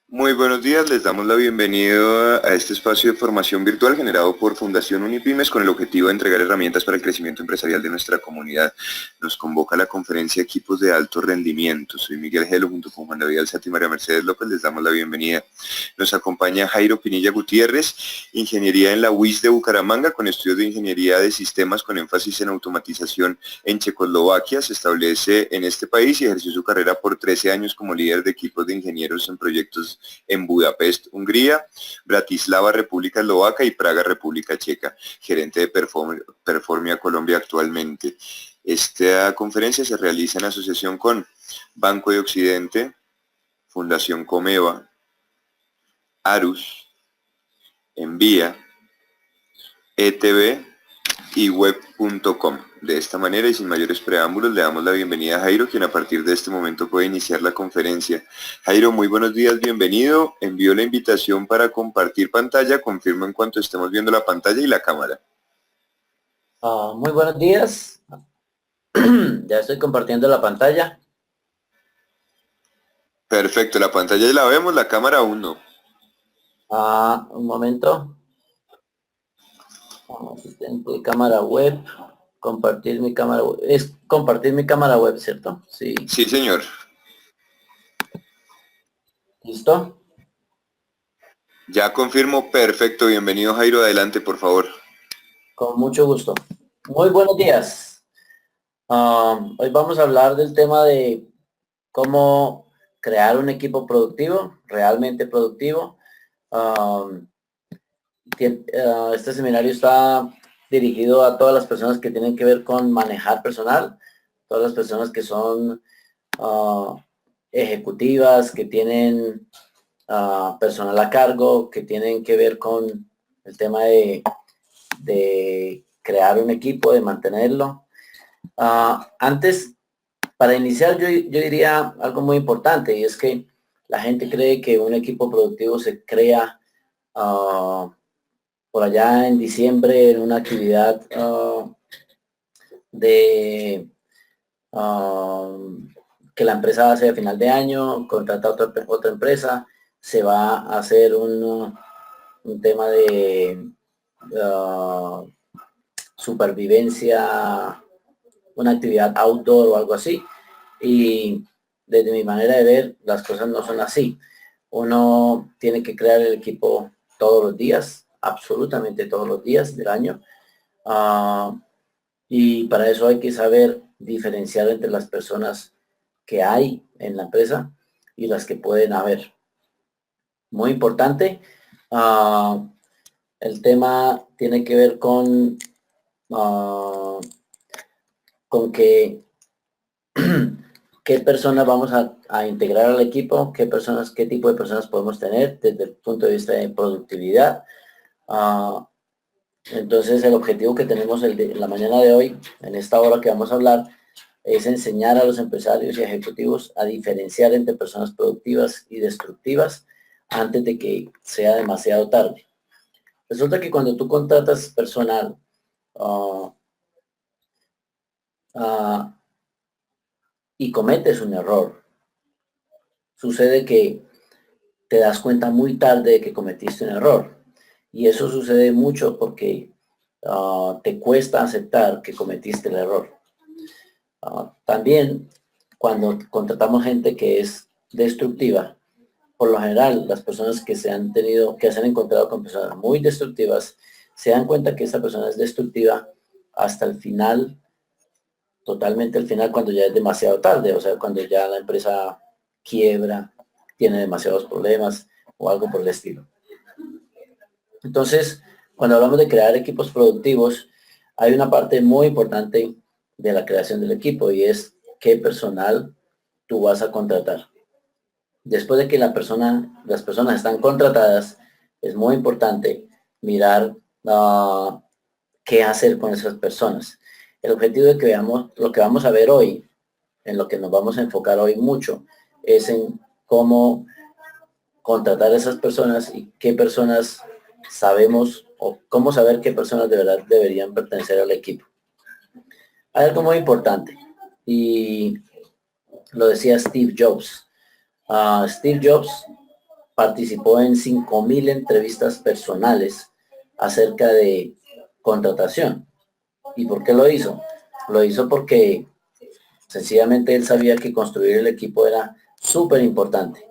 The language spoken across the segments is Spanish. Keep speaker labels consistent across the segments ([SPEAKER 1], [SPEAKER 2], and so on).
[SPEAKER 1] Muy buenos días, les damos la bienvenida a este espacio de formación virtual generado por Fundación Unipymes con el objetivo de entregar herramientas para el crecimiento empresarial de nuestra comunidad. Nos convoca a la conferencia Equipos de Alto Rendimiento. Soy Miguel Gelo, junto con Juan David Alzate y María Mercedes López, les damos la bienvenida. Nos acompaña Jairo Pinilla Gutiérrez, Ingeniería en la UIS de Bucaramanga, con estudios de Ingeniería de Sistemas con énfasis en automatización en Checoslovaquia. Se establece en este país y ejerció su carrera por 13 años como líder de equipos de ingenieros en proyectos en Budapest, Hungría, Bratislava, República Eslovaca y Praga, República Checa, gerente de Performia Colombia actualmente. Esta conferencia se realiza en asociación con Banco de Occidente, Fundación Comeva, Arus, Envía, ETV y web.com. De esta manera y sin mayores preámbulos le damos la bienvenida a Jairo, quien a partir de este momento puede iniciar la conferencia. Jairo, muy buenos días, bienvenido. Envío la invitación para compartir pantalla. Confirmo en cuanto estemos viendo la pantalla y la cámara.
[SPEAKER 2] Muy buenos días. Ya estoy compartiendo la pantalla.
[SPEAKER 1] Perfecto, la pantalla ya la vemos, la cámara aún no.
[SPEAKER 2] Un momento. Asistente, cámara web. Compartir mi cámara web. Es compartir mi cámara web, ¿cierto? Sí.
[SPEAKER 1] Sí, señor.
[SPEAKER 2] ¿Listo?
[SPEAKER 1] Ya confirmo, perfecto. Bienvenido, Jairo, adelante, por favor.
[SPEAKER 2] Con mucho gusto. Muy buenos días. Hoy vamos a hablar del tema de cómo crear un equipo productivo, realmente productivo. Este seminario está dirigido a todas las personas que tienen que ver con manejar personal, todas las personas que son ejecutivas, que tienen personal a cargo, que tienen que ver con el tema de crear un equipo, de mantenerlo. Antes, para iniciar, yo diría algo muy importante, y es que la gente cree que un equipo productivo se crea por allá en diciembre en una actividad de que la empresa hace a final de año, contrata otra empresa, se va a hacer un tema de supervivencia, una actividad outdoor o algo así. Y desde mi manera de ver, las cosas no son así. Uno tiene que crear el equipo todos los días, absolutamente todos los días del año. Y para eso hay que saber diferenciar entre las personas que hay en la empresa y las que pueden haber. Muy importante. El tema tiene que ver con que qué personas vamos a integrar al equipo, qué tipo de personas podemos tener desde el punto de vista de productividad. Entonces el objetivo que tenemos la mañana de hoy, en esta hora que vamos a hablar, es enseñar a los empresarios y ejecutivos a diferenciar entre personas productivas y destructivas antes de que sea demasiado tarde. Resulta que cuando tú contratas personal uh, uh, y cometes un error, sucede que te das cuenta muy tarde de que cometiste un error. Y eso sucede mucho porque te cuesta aceptar que cometiste el error. También cuando contratamos gente que es destructiva, por lo general las personas que se han encontrado con personas muy destructivas, se dan cuenta que esa persona es destructiva hasta el final, totalmente al final, cuando ya es demasiado tarde, o sea, cuando ya la empresa quiebra, tiene demasiados problemas o algo por el estilo. Entonces, cuando hablamos de crear equipos productivos, hay una parte muy importante de la creación del equipo y es qué personal tú vas a contratar. Después de que las personas están contratadas, es muy importante mirar qué hacer con esas personas. El objetivo de que veamos lo que vamos a ver hoy, en lo que nos vamos a enfocar hoy mucho, es en cómo contratar a esas personas y qué personas sabemos o cómo saber qué personas de verdad deberían pertenecer al equipo. Hay algo muy importante y lo decía Steve Jobs. Steve Jobs participó en 5.000 entrevistas personales acerca de contratación. ¿Y por qué lo hizo? Lo hizo porque sencillamente él sabía que construir el equipo era súper importante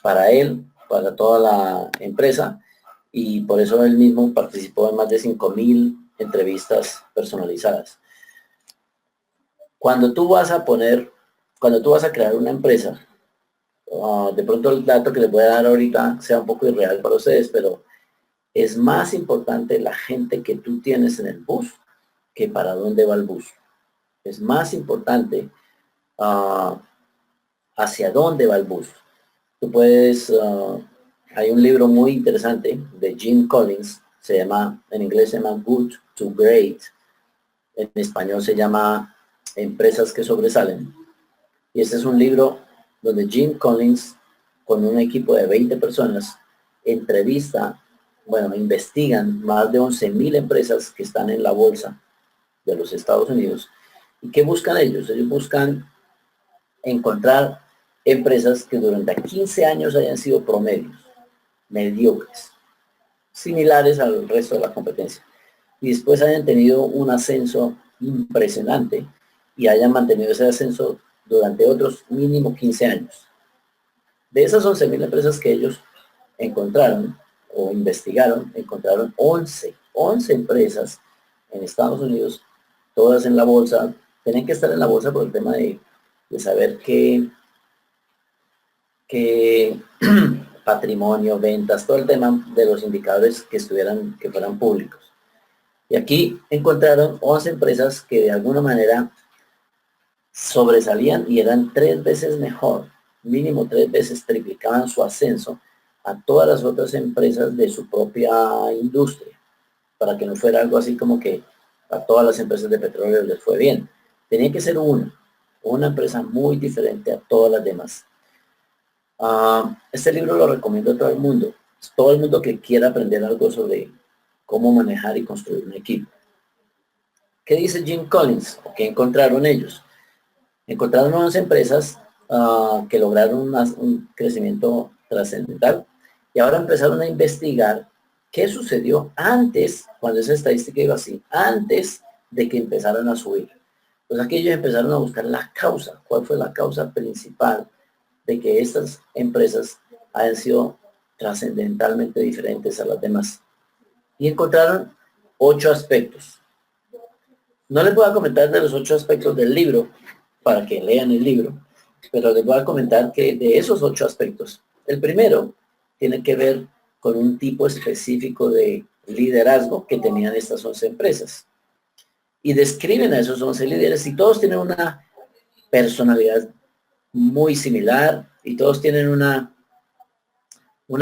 [SPEAKER 2] para él, para toda la empresa, y por eso él mismo participó en más de 5.000 entrevistas personalizadas. Cuando tú vas a crear una empresa, de pronto el dato que les voy a dar ahorita sea un poco irreal para ustedes, pero es más importante la gente que tú tienes en el bus que para dónde va el bus. Es más importante hacia dónde va el bus. Tú puedes, hay un libro muy interesante de Jim Collins, en inglés se llama Good to Great, en español se llama Empresas que sobresalen. Y este es un libro donde Jim Collins, con un equipo de 20 personas, investigan más de 11.000 empresas que están en la bolsa de los Estados Unidos. ¿Y qué buscan ellos? Ellos buscan encontrar empresas que durante 15 años hayan sido promedios, mediocres, similares al resto de la competencia, y después hayan tenido un ascenso impresionante y hayan mantenido ese ascenso durante otros mínimo 15 años. De esas 11.000 empresas que ellos encontraron o investigaron, encontraron 11 empresas en Estados Unidos, todas en la bolsa. Tienen que estar en la bolsa por el tema de saber qué patrimonio, ventas, todo el tema de los indicadores que fueran públicos. Y aquí encontraron 11 empresas que de alguna manera sobresalían y eran 3 veces mejor, mínimo 3 veces triplicaban su ascenso a todas las otras empresas de su propia industria, para que no fuera algo así como que a todas las empresas de petróleo les fue bien. Tenía que ser una empresa muy diferente a todas las demás. Este libro lo recomiendo a todo el mundo que quiera aprender algo sobre cómo manejar y construir un equipo. ¿Qué dice Jim Collins? ¿Qué encontraron ellos? Encontraron 11 empresas que lograron un crecimiento trascendental y ahora empezaron a investigar qué sucedió antes, cuando esa estadística iba así, antes de que empezaran a subir. Pues aquí ellos empezaron a buscar la causa, cuál fue la causa principal de que estas empresas hayan sido trascendentalmente diferentes a las demás. Y encontraron 8 aspectos. No les voy a comentar de los 8 aspectos del libro, para que lean el libro, pero les voy a comentar que de esos 8 aspectos, el primero tiene que ver con un tipo específico de liderazgo que tenían estas 11 empresas. Y describen a esos 11 líderes y todos tienen una personalidad muy similar y todos tienen una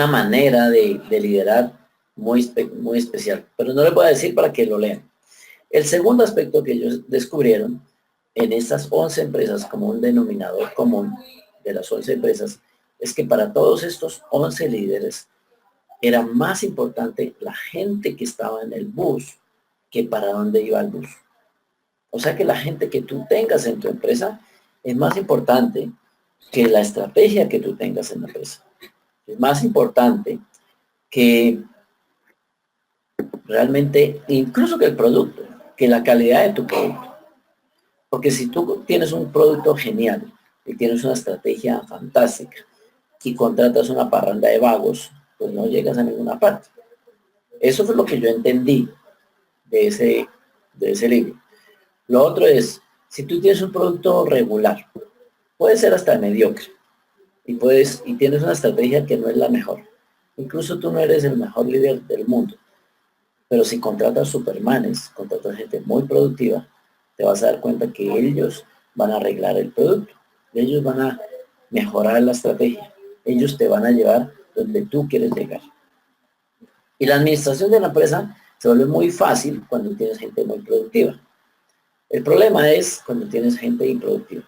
[SPEAKER 2] manera de liderar muy especial. Pero no les voy a decir para que lo lean. El segundo aspecto que ellos descubrieron en estas 11 empresas como un denominador común de las 11 empresas es que para todos estos 11 líderes era más importante la gente que estaba en el bus que para dónde iba el bus. O sea que la gente que tú tengas en tu empresa es más importante que la estrategia que tú tengas en la empresa. Es más importante que realmente, incluso que el producto, que la calidad de tu producto. Porque si tú tienes un producto genial y tienes una estrategia fantástica y contratas una parranda de vagos, pues no llegas a ninguna parte. Eso fue lo que yo entendí de ese libro. Lo otro es, si tú tienes un producto regular, puede ser hasta mediocre, y tienes una estrategia que no es la mejor. Incluso tú no eres el mejor líder del mundo. Pero si contratas supermanes, contratas gente muy productiva, te vas a dar cuenta que ellos van a arreglar el producto. Ellos van a mejorar la estrategia. Ellos te van a llevar donde tú quieres llegar. Y la administración de la empresa se vuelve muy fácil cuando tienes gente muy productiva. El problema es cuando tienes gente improductiva.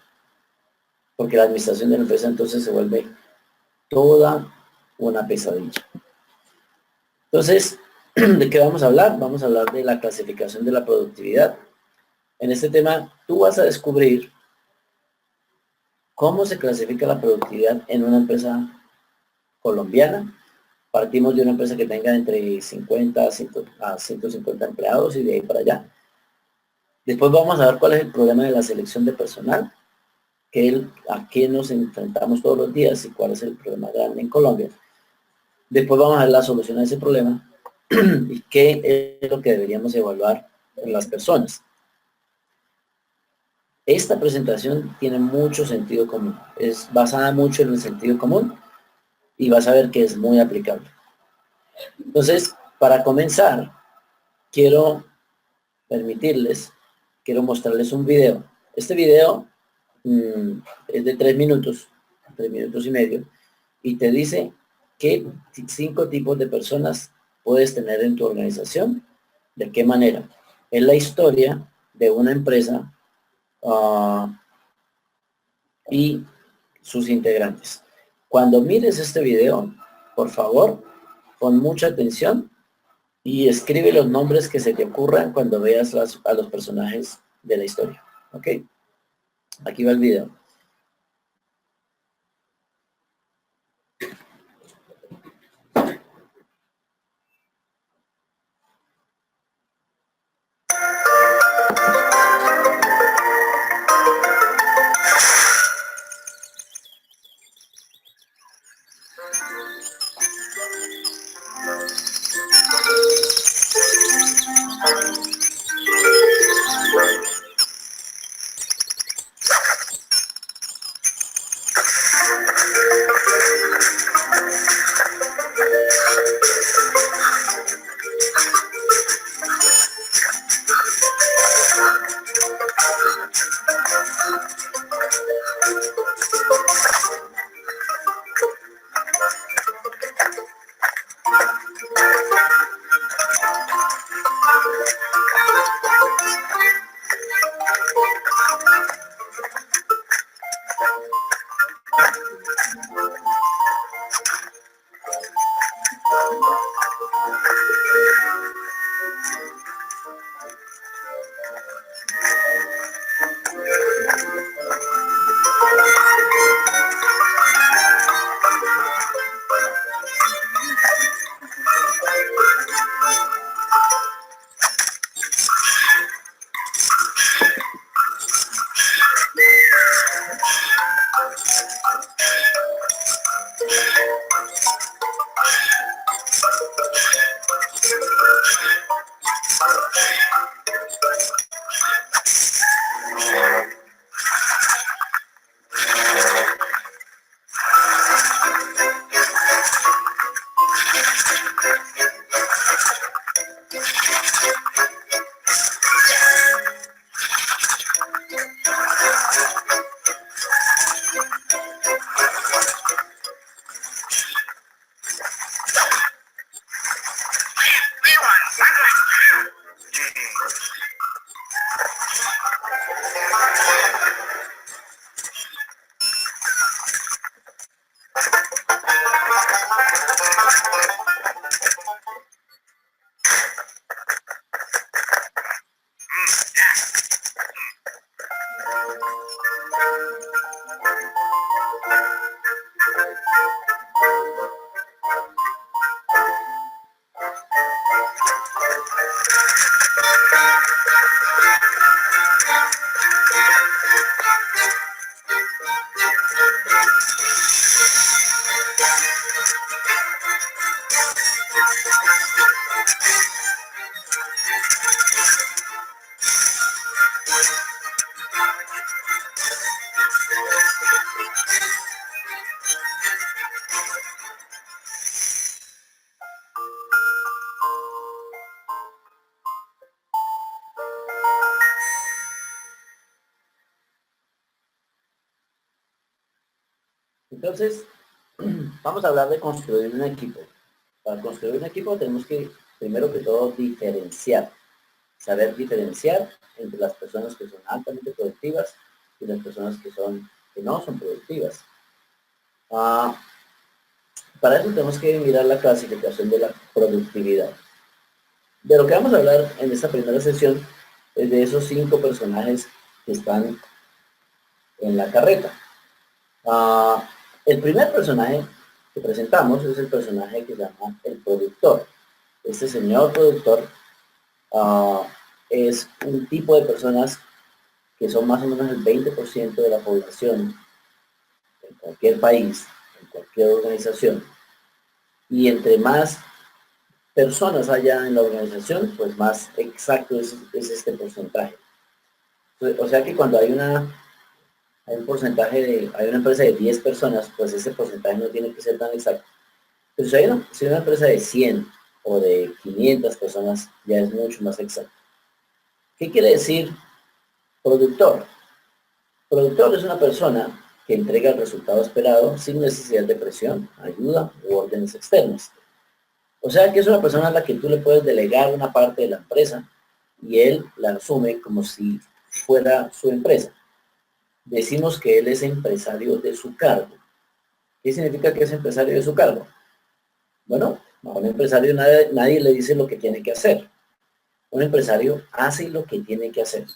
[SPEAKER 2] Porque la administración de la empresa entonces se vuelve toda una pesadilla. Entonces, ¿de qué vamos a hablar? Vamos a hablar de la clasificación de la productividad. En este tema, tú vas a descubrir ¿Cómo se clasifica la productividad en una empresa colombiana? Partimos de una empresa que tenga entre 50 a 150 empleados y de ahí para allá. Después vamos a ver cuál es el problema de la selección de personal, a qué nos enfrentamos todos los días y cuál es el problema grande en Colombia. Después vamos a ver la solución a ese problema y qué es lo que deberíamos evaluar en las personas. Esta presentación tiene mucho sentido común, es basada mucho en el sentido común y vas a ver que es muy aplicable. Entonces, para comenzar, quiero mostrarles un video. Este video es de 3 minutos y medio, y te dice qué 5 tipos de personas puedes tener en tu organización, de qué manera. Es la historia de una empresa y sus integrantes. Cuando mires este video, por favor, con mucha atención y escribe los nombres que se te ocurran cuando veas a los personajes de la historia. ¿Ok? Aquí va el video. Entonces, vamos a hablar de construir un equipo. Para construir un equipo tenemos que, primero que todo, saber diferenciar entre las personas que son altamente productivas y las personas que no son productivas. Para eso tenemos que mirar la clasificación de la productividad. De lo que vamos a hablar en esta primera sesión es de esos 5 personajes que están en la carreta. El primer personaje que presentamos es el personaje que se llama el productor. Este señor productor ah, es un tipo de personas que son más o menos el 20% de la población en cualquier país, en cualquier organización. Y entre más personas haya en la organización, pues más exacto es este porcentaje. O sea que cuando hay un porcentaje hay una empresa de 10 personas, pues ese porcentaje no tiene que ser tan exacto. Pero si hay una empresa de 100 o de 500 personas, ya es mucho más exacto. ¿Qué quiere decir productor? Productor es una persona que entrega el resultado esperado sin necesidad de presión, ayuda u órdenes externas. O sea que es una persona a la que tú le puedes delegar una parte de la empresa y él la asume como si fuera su empresa. Decimos que él es empresario de su cargo. ¿Qué significa que es empresario de su cargo? Bueno, a un empresario nadie le dice lo que tiene que hacer. Un empresario hace lo que tiene que hacer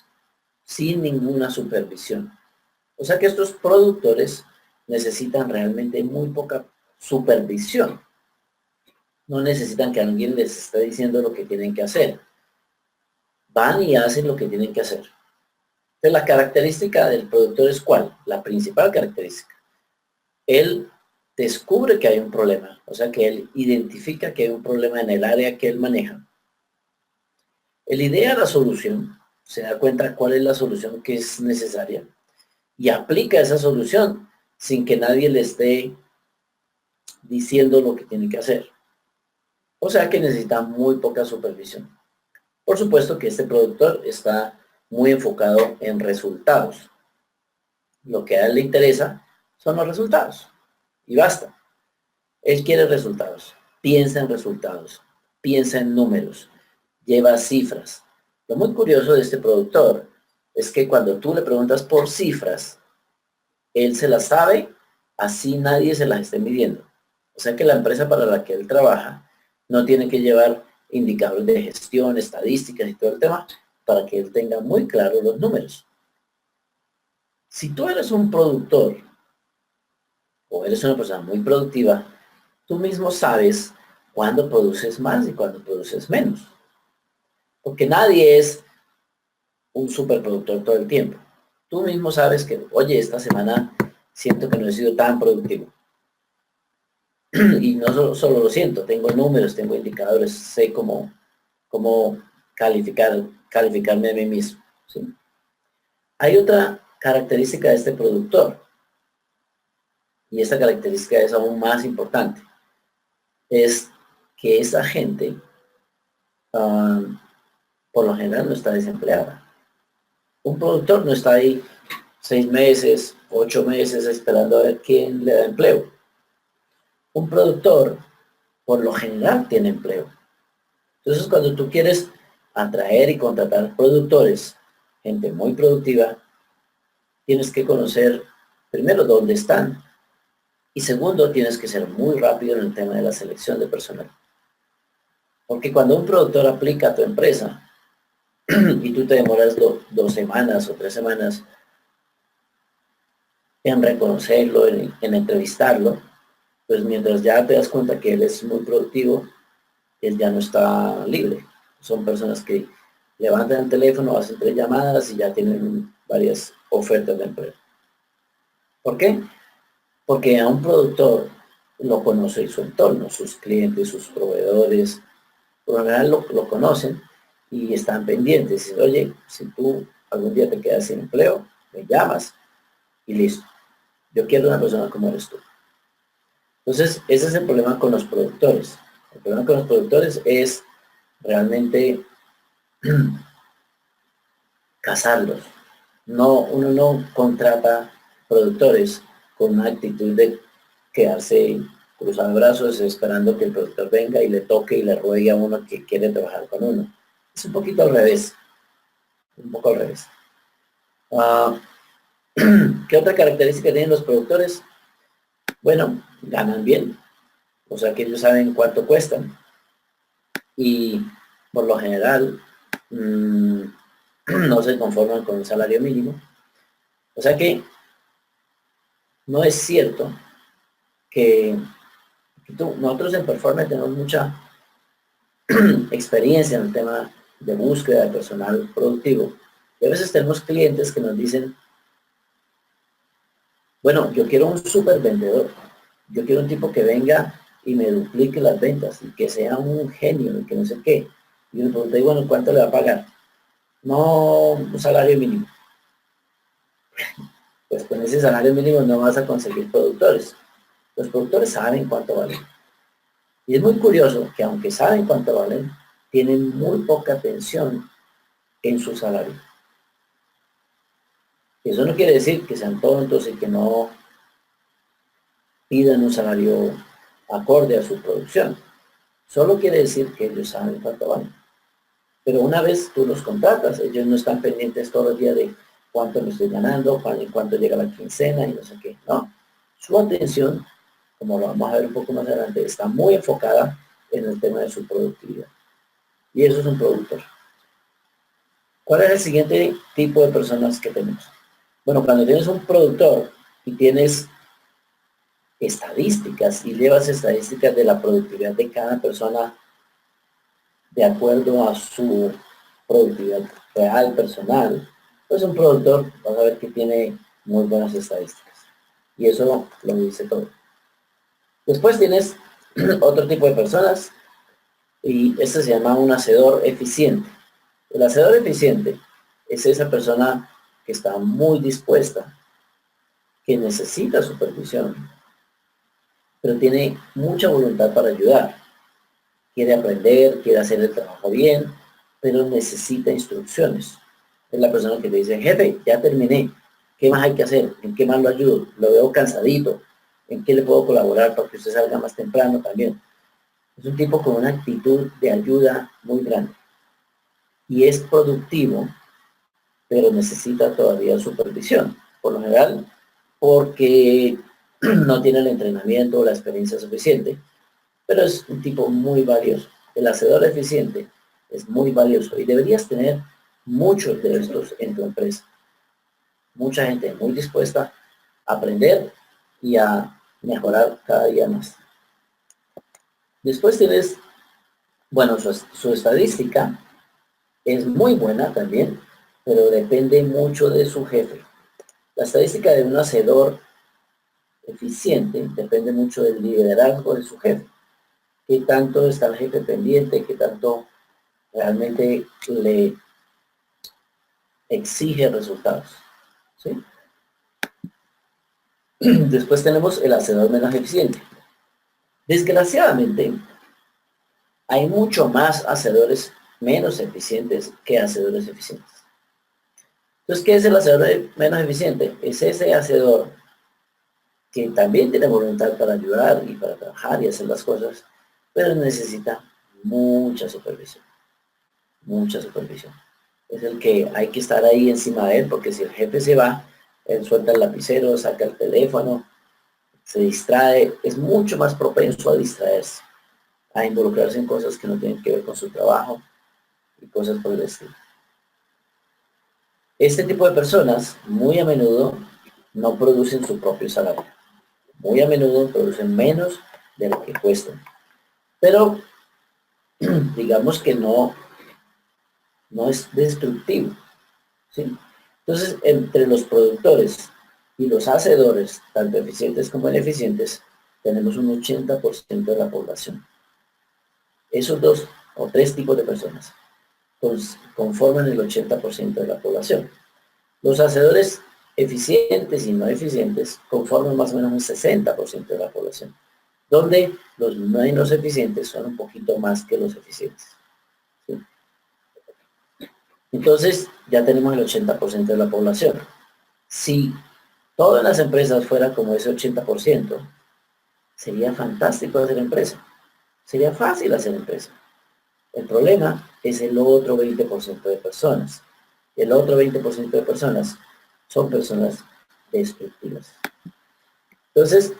[SPEAKER 2] sin ninguna supervisión. O sea que estos productores necesitan realmente muy poca supervisión. No necesitan que alguien les esté diciendo lo que tienen que hacer. Van y hacen lo que tienen que hacer. Entonces, la característica del productor es ¿cuál? La principal característica. Él descubre que hay un problema, o sea que él identifica que hay un problema en el área que él maneja. Él idea la solución, se da cuenta cuál es la solución que es necesaria y aplica esa solución sin que nadie le esté diciendo lo que tiene que hacer. O sea que necesita muy poca supervisión. Por supuesto que este productor está muy enfocado en resultados. Lo que a él le interesa son los resultados. Y basta. Él quiere resultados. Piensa en resultados. Piensa en números. Lleva cifras. Lo muy curioso de este productor es que cuando tú le preguntas por cifras, él se las sabe, así nadie se las esté midiendo. O sea que la empresa para la que él trabaja no tiene que llevar indicadores de gestión, estadísticas y todo el tema para que él tenga muy claro los números. Si tú eres un productor o eres una persona muy productiva, tú mismo sabes cuándo produces más y cuándo produces menos. Porque nadie es un superproductor todo el tiempo. Tú mismo sabes que, oye, esta semana siento que no he sido tan productivo. Y no solo lo siento, tengo números, tengo indicadores, sé cómo calificarme a mí mismo. ¿Sí? Hay otra característica de este productor, y esta característica es aún más importante, es que esa gente uh, por lo general no está desempleada. Un productor no está ahí 6 meses, 8 meses esperando a ver quién le da empleo. Un productor por lo general tiene empleo. Entonces cuando tú quieres atraer y contratar productores, gente muy productiva, tienes que conocer primero dónde están y segundo tienes que ser muy rápido en el tema de la selección de personal. Porque cuando un productor aplica a tu empresa y tú te demoras 2 semanas o 3 semanas en reconocerlo, en entrevistarlo, pues mientras ya te das cuenta que él es muy productivo, él ya no está libre. Son personas que levantan el teléfono, hacen 3 llamadas y ya tienen varias ofertas de empleo. ¿Por qué? Porque a un productor lo conoce su entorno, sus clientes, sus proveedores, por lo general lo conocen y están pendientes. Dicen, oye, si tú algún día te quedas sin empleo, me llamas y listo. Yo quiero una persona como eres tú. Entonces, ese es el problema con los productores. El problema con los productores es realmente cazarlos. No, uno no contrata productores con una actitud de quedarse cruzado de brazos esperando que el productor venga y le toque y le ruegue a uno que quiere trabajar con uno. Es un poquito al revés, un poco al revés. Uh, ¿Qué otra característica tienen los productores? Bueno, ganan bien, o sea que ellos saben cuánto cuestan y por lo general no se conforman con el salario mínimo. O sea que No es cierto que nosotros en Performance tenemos mucha experiencia en el tema de búsqueda de personal productivo. Y a veces tenemos clientes que nos dicen, bueno, yo quiero un super vendedor. Yo quiero un tipo que venga y me duplique las ventas y que sea un genio y que no sé qué. Y uno pregunta, y bueno, ¿cuánto le va a pagar? No, un salario mínimo. Pues con ese salario mínimo no vas a conseguir productores. Los productores saben cuánto valen. Y es muy curioso que aunque saben cuánto valen, tienen muy poca atención en su salario. Eso no quiere decir que sean tontos y que no pidan un salario acorde a su producción. Solo quiere decir que ellos saben cuánto valen. Pero una vez tú los contratas, ellos no están pendientes todo el día de cuánto me estoy ganando, cuánto llega la quincena y no sé qué. No. Su atención, como lo vamos a ver un poco más adelante, está muy enfocada en el tema de su productividad. Y eso es un productor. ¿Cuál es el siguiente tipo de personas que tenemos? Bueno, cuando tienes un productor y tienes estadísticas y llevas estadísticas de la productividad de cada persona de acuerdo a su productividad real, personal, pues un productor vas a ver que tiene muy buenas estadísticas. Y eso lo dice todo. Después tienes otro tipo de personas y este se llama un hacedor eficiente. El hacedor eficiente es esa persona que está muy dispuesta, que necesita supervisión, pero tiene mucha voluntad para ayudar. Quiere aprender, quiere hacer el trabajo bien, pero necesita instrucciones. Es la persona que te dice, jefe, ya terminé, ¿qué más hay que hacer? ¿En qué más lo ayudo? Lo veo cansadito, ¿en qué le puedo colaborar para que usted salga más temprano también? Es un tipo con una actitud de ayuda muy grande. Y es productivo, pero necesita todavía supervisión. Por lo general, porque no tiene el entrenamiento o la experiencia suficiente, pero es un tipo muy valioso. El hacedor eficiente es muy valioso y deberías tener muchos de estos en tu empresa. Mucha gente muy dispuesta a aprender y a mejorar cada día más. Después tienes, bueno, su estadística es muy buena también, pero depende mucho de su jefe. La estadística de un hacedor eficiente depende mucho del liderazgo de su jefe. ¿Qué tanto está el jefe pendiente? ¿Qué tanto realmente le exige resultados? ¿Sí? Después tenemos el hacedor menos eficiente. Desgraciadamente, hay mucho más hacedores menos eficientes que hacedores eficientes. Entonces, ¿qué es el hacedor menos eficiente? Es ese hacedor que también tiene voluntad para ayudar y para trabajar y hacer las cosas, pero necesita mucha supervisión. Mucha supervisión. Es el que hay que estar ahí encima de él, porque si el jefe se va, él suelta el lapicero, saca el teléfono, se distrae, es mucho más propenso a distraerse, a involucrarse en cosas que no tienen que ver con su trabajo y cosas por el estilo. Este tipo de personas muy a menudo no producen su propio salario. Muy a menudo producen menos de lo que cuestan. Pero digamos que no es destructivo. ¿Sí? Entonces, entre los productores y los hacedores, tanto eficientes como ineficientes, tenemos un 80% de la población. Esos dos o tres tipos de personas conforman el 80% de la población. Los hacedores eficientes y no eficientes conforman más o menos un 60% de la población, donde los menos eficientes son un poquito más que los eficientes. ¿Sí? Entonces, ya tenemos el 80% de la población. Si todas las empresas fueran como ese 80%, sería fantástico hacer empresa. Sería fácil hacer empresa. El problema es el otro 20% de personas. El otro 20% de personas son personas destructivas. Entonces,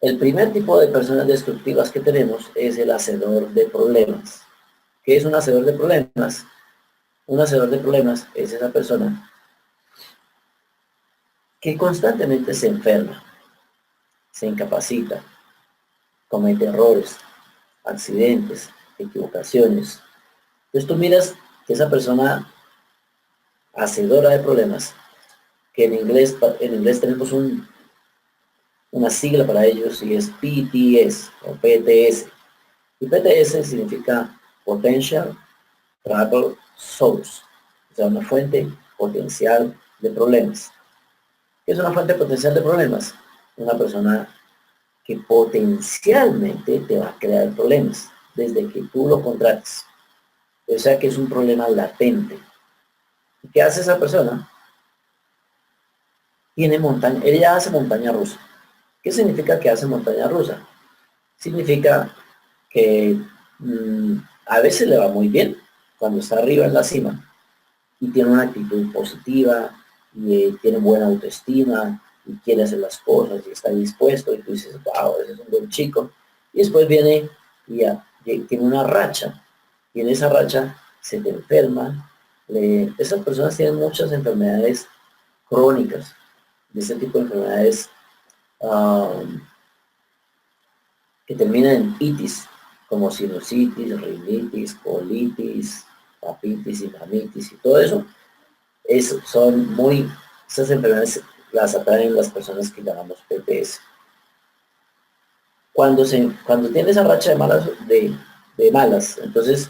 [SPEAKER 2] el primer tipo de personas destructivas que tenemos es el hacedor de problemas. ¿Qué es un hacedor de problemas? Un hacedor de problemas es esa persona que constantemente se enferma, se incapacita, comete errores, accidentes, equivocaciones. Entonces tú miras que esa persona hacedora de problemas, que en inglés tenemos una sigla para ellos y es PTS o PTS. Y PTS significa Potential Trouble Source, o sea, una fuente potencial de problemas. ¿Qué es una fuente potencial de problemas? Una persona que potencialmente te va a crear problemas desde que tú lo contrates. O sea que es un problema latente. ¿Y qué hace esa persona? Ella hace montaña rusa. ¿Qué significa que hace montaña rusa? Significa que a veces le va muy bien cuando está arriba en la cima y tiene una actitud positiva y tiene buena autoestima y quiere hacer las cosas y está dispuesto y tú dices, wow, ese es un buen chico. Y después viene y tiene una racha y en esa racha se te enferma. Esas personas tienen muchas enfermedades crónicas, de ese tipo de enfermedades que terminan en itis, como sinusitis, rinitis, colitis, papitis y mamitis y todo eso. Esas enfermedades las atraen las personas que llamamos PTS. Cuando tiene esa racha de malas, entonces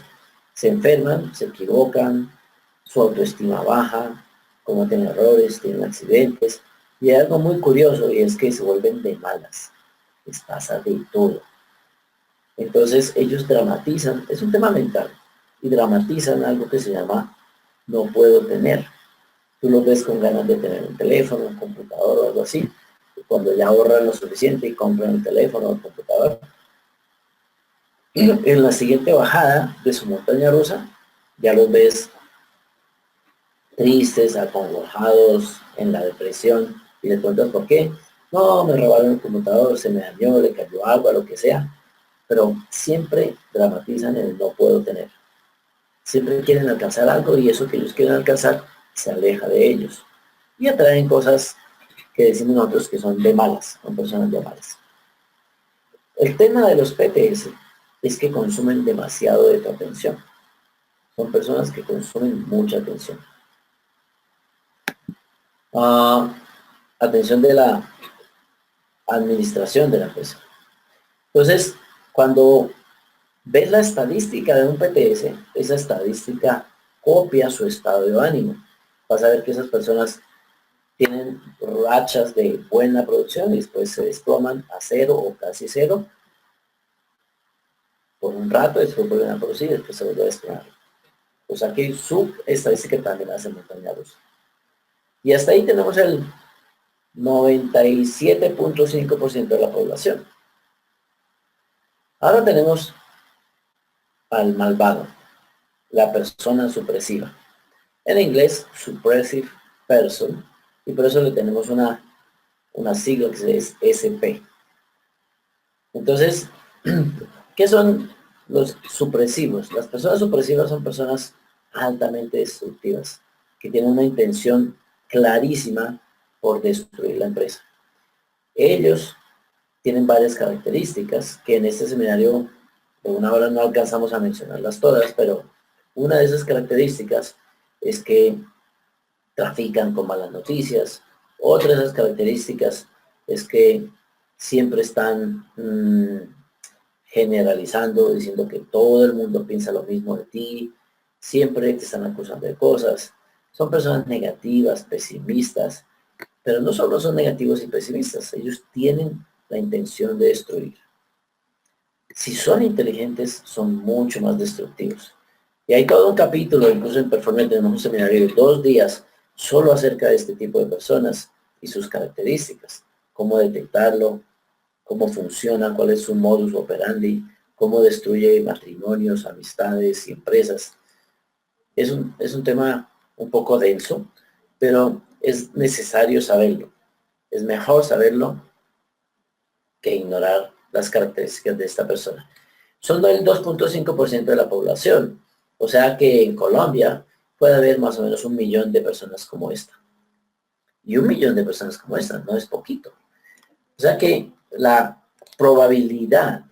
[SPEAKER 2] se enferman, se equivocan, su autoestima baja, cometen errores, tienen accidentes. Y hay algo muy curioso y es que se vuelven de malas. Les pasa de todo. Entonces ellos dramatizan, es un tema mental, y dramatizan algo que se llama no puedo tener. Tú los ves con ganas de tener un teléfono, un computador o algo así. Y cuando ya ahorran lo suficiente y compran el teléfono o el computador, en la siguiente bajada de su montaña rusa, ya los ves tristes, acongojados, en la depresión, y les preguntas por qué. No, me robaron el computador, se me dañó, le cayó agua, lo que sea. Pero siempre dramatizan el no puedo tener. Siempre quieren alcanzar algo y eso que ellos quieren alcanzar se aleja de ellos. Y atraen cosas que decimos nosotros que son de malas, son personas de malas. El tema de los PTS es que consumen demasiado de tu atención. Son personas que consumen mucha atención. Atención de la administración de la empresa. Entonces, cuando ves la estadística de un PTS, esa estadística copia su estado de ánimo. Vas a ver que esas personas tienen rachas de buena producción y después se desploman a cero o casi cero por un rato, después vuelven a producir y después se vuelve a desplomar. O sea que su estadística también hace montaña rusa. Y hasta ahí tenemos el 97.5% de la población. Ahora tenemos al malvado, la persona supresiva. En inglés, suppressive person, y por eso le tenemos una sigla que es SP. Entonces, ¿qué son los supresivos? Las personas supresivas son personas altamente destructivas, que tienen una intención clarísima por destruir la empresa. Ellos tienen varias características que en este seminario de una hora no alcanzamos a mencionarlas todas, pero una de esas características es que trafican con malas noticias. Otra de esas características es que siempre están generalizando, diciendo que todo el mundo piensa lo mismo de ti, siempre te están acusando de cosas. Son personas negativas, pesimistas, pero no solo son negativos y pesimistas, ellos tienen la intención de destruir. Si son inteligentes, son mucho más destructivos. Y hay todo un capítulo, incluso en Performance tenemos un seminario de 2 días, solo acerca de este tipo de personas y sus características, cómo detectarlo, cómo funciona, cuál es su modus operandi, cómo destruye matrimonios, amistades y empresas. Es un tema un poco denso, pero es necesario saberlo. Es mejor saberlo que ignorar las características de esta persona. Son el 2.5% de la población, o sea que en Colombia puede haber más o menos 1 millón de personas como esta. Y 1 millón de personas como esta no es poquito. O sea que la probabilidad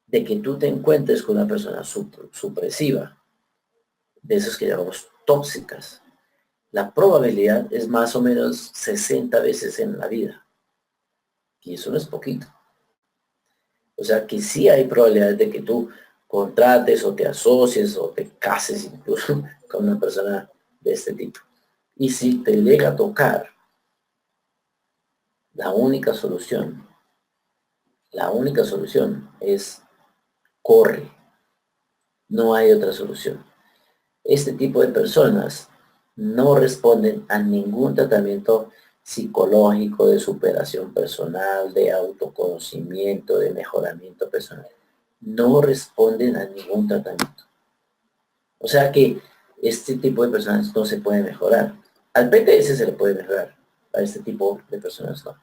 [SPEAKER 2] de que tú te encuentres con una persona supresiva, de esas que llamamos tóxicas, la probabilidad es más o menos 60 veces en la vida. Y eso no es poquito. O sea que sí hay probabilidades de que tú contrates o te asocies o te cases incluso con una persona de este tipo. Y si te llega a tocar, la única solución es corre. No hay otra solución. Este tipo de personas no responden a ningún tratamiento psicológico de superación personal, de autoconocimiento, de mejoramiento personal. No responden a ningún tratamiento. O sea que este tipo de personas no se puede mejorar. Al PTS se le puede mejorar, a este tipo de personas no.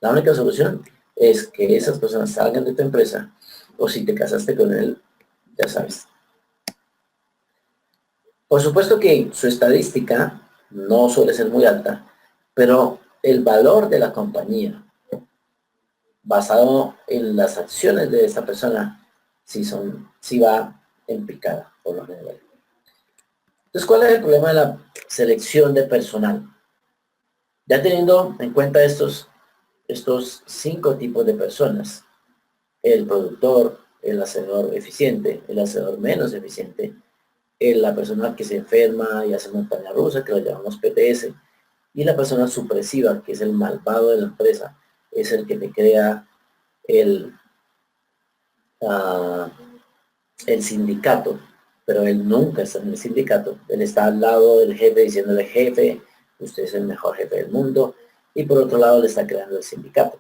[SPEAKER 2] La única solución es que esas personas salgan de tu empresa o si te casaste con él, ya sabes. Por supuesto que su estadística no suele ser muy alta, pero el valor de la compañía basado en las acciones de esta persona sí va en picada por lo general. Entonces, ¿cuál es el problema de la selección de personal? Ya teniendo en cuenta estos 5 tipos de personas, el productor, el hacedor eficiente, el hacedor menos eficiente, la persona que se enferma y hace montaña rusa, que lo llamamos PTS, y la persona supresiva, que es el malvado de la empresa, es el que te crea el, uh, el sindicato, pero él nunca está en el sindicato, él está al lado del jefe diciéndole, jefe, usted es el mejor jefe del mundo, y por otro lado le está creando el sindicato.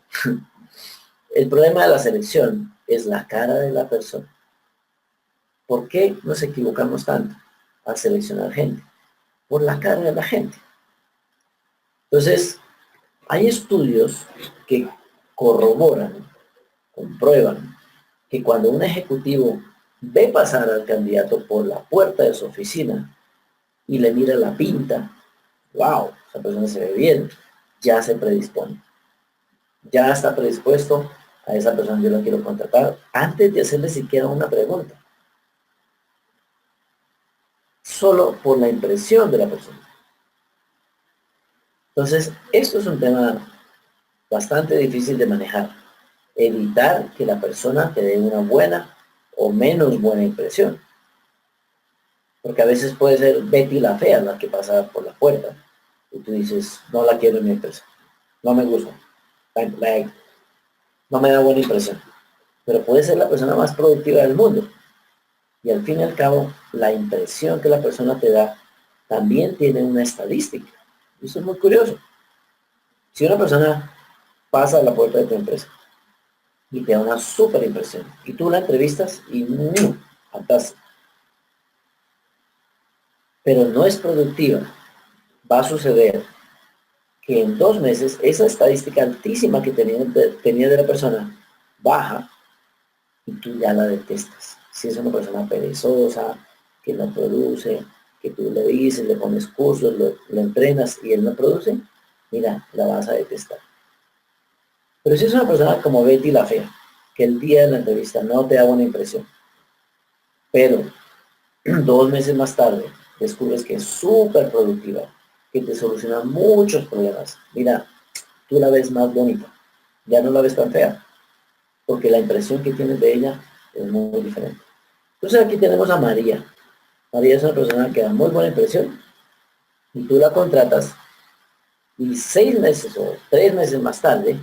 [SPEAKER 2] El problema de la selección es la cara de la persona. ¿Por qué nos equivocamos tanto al seleccionar gente? Por la cara de la gente. Entonces, hay estudios que corroboran, comprueban, que cuando un ejecutivo ve pasar al candidato por la puerta de su oficina y le mira la pinta, wow, esa persona se ve bien, ya se predispone. Ya está predispuesto a esa persona, yo la quiero contratar, antes de hacerle siquiera una pregunta. Solo por la impresión de la persona. Entonces, esto es un tema bastante difícil de manejar. Evitar que la persona te dé una buena o menos buena impresión. Porque a veces puede ser Betty la fea la que pasa por la puerta. Y tú dices, no la quiero en mi empresa. No me gusta. No me da buena impresión. Pero puede ser la persona más productiva del mundo. Y al fin y al cabo, la impresión que la persona te da también tiene una estadística. Eso es muy curioso. Si una persona pasa a la puerta de tu empresa y te da una súper impresión, y tú la entrevistas y fantástico, pero no es productiva, va a suceder que en 2 meses esa estadística altísima que tenía de la persona baja y tú ya la detestas. Si es una persona perezosa, que no produce, que tú le dices, le pones cursos, lo entrenas y él no produce, mira, la vas a detestar. Pero si es una persona como Betty la fea, que el día de la entrevista no te da buena impresión, pero 2 meses más tarde descubres que es súper productiva, que te soluciona muchos problemas, mira, tú la ves más bonita, ya no la ves tan fea, porque la impresión que tienes de ella es muy diferente. Entonces aquí tenemos a María. María es una persona que da muy buena impresión y tú la contratas y 6 meses o 3 meses más tarde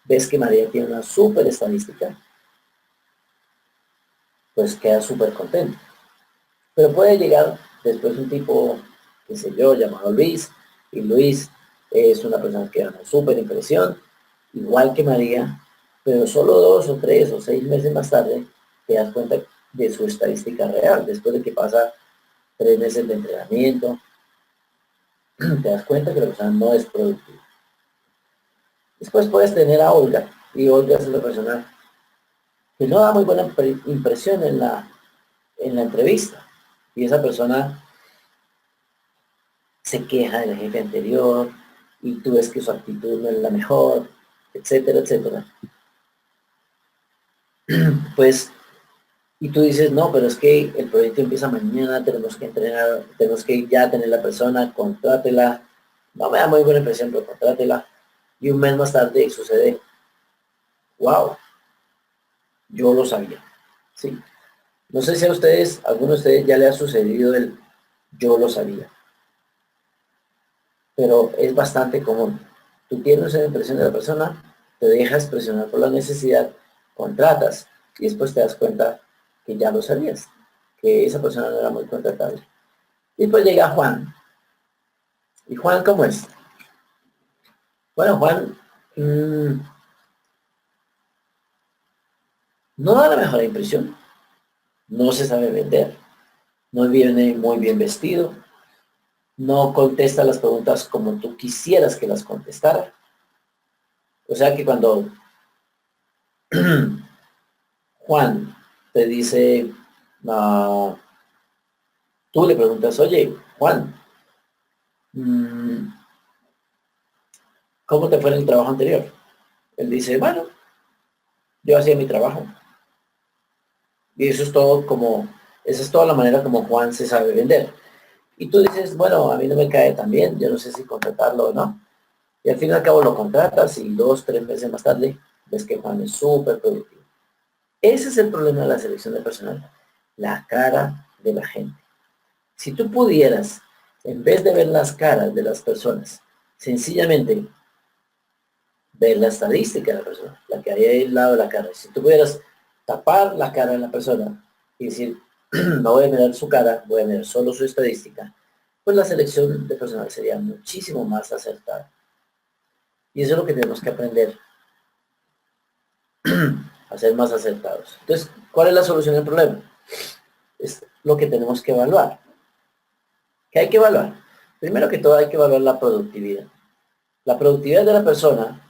[SPEAKER 2] ves que María tiene una súper estadística, pues queda súper contento. Pero puede llegar después un tipo, qué sé yo, llamado Luis, y Luis es una persona que da una súper impresión, igual que María, pero solo 2 o 3 o 6 meses más tarde te das cuenta de su estadística real, después de que pasa 3 meses de entrenamiento, te das cuenta que la persona no es productiva. Después puedes tener a Olga, y Olga es la persona que no da muy buena impresión en la entrevista, y esa persona se queja del jefe anterior, y tú ves que su actitud no es la mejor, etcétera, etcétera. Pues, y tú dices, no, pero es que el proyecto empieza mañana, tenemos que entrenar, tenemos que ya tener la persona, contrátela. No me da muy buena impresión, pero contrátela. Y un mes más tarde sucede, wow, yo lo sabía. Sí. No sé si a ustedes, a alguno de ustedes ya le ha sucedido el yo lo sabía. Pero es bastante común. Tú tienes la impresión de la persona, te dejas presionar por la necesidad, contratas y después te das cuenta que ya lo sabías, que esa persona no era muy contratable. Y después llega Juan. ¿Y Juan cómo es? Bueno, Juan no da la mejor impresión, no se sabe vender, no viene muy bien vestido, no contesta las preguntas como tú quisieras que las contestara. O sea que cuando Juan te dice, ah, tú le preguntas, oye, Juan, ¿cómo te fue en el trabajo anterior? Él dice, bueno, yo hacía mi trabajo. Y eso es todo como, esa es toda la manera como Juan se sabe vender. Y tú dices, bueno, a mí no me cae tan bien, yo no sé si contratarlo o no. Y al fin y al cabo lo contratas y 2, 3 meses más tarde ves que Juan es súper productivo. Ese es el problema de la selección de personal, la cara de la gente. Si tú pudieras, en vez de ver las caras de las personas, sencillamente ver la estadística de la persona, la que hay ahí al lado de la cara. Si tú pudieras tapar la cara de la persona y decir, no voy a mirar su cara, voy a mirar solo su estadística, pues la selección de personal sería muchísimo más acertada. Y eso es lo que tenemos que aprender, a ser más acertados. Entonces, ¿cuál es la solución al problema? Es lo que tenemos que evaluar. ¿Qué hay que evaluar? Primero que todo hay que evaluar la productividad. La productividad de la persona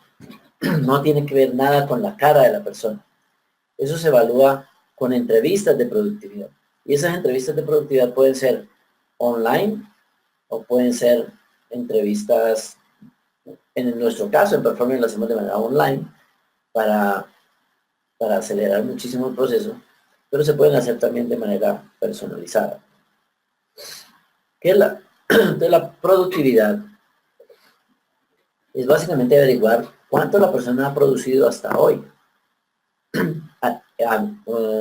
[SPEAKER 2] no tiene que ver nada con la cara de la persona. Eso se evalúa con entrevistas de productividad. Y esas entrevistas de productividad pueden ser online o pueden ser entrevistas, en nuestro caso, en Performance las hacemos de manera online para, acelerar muchísimo el proceso, pero se pueden hacer también de manera personalizada. ¿Qué es de la productividad? Es básicamente averiguar cuánto la persona ha producido hasta hoy.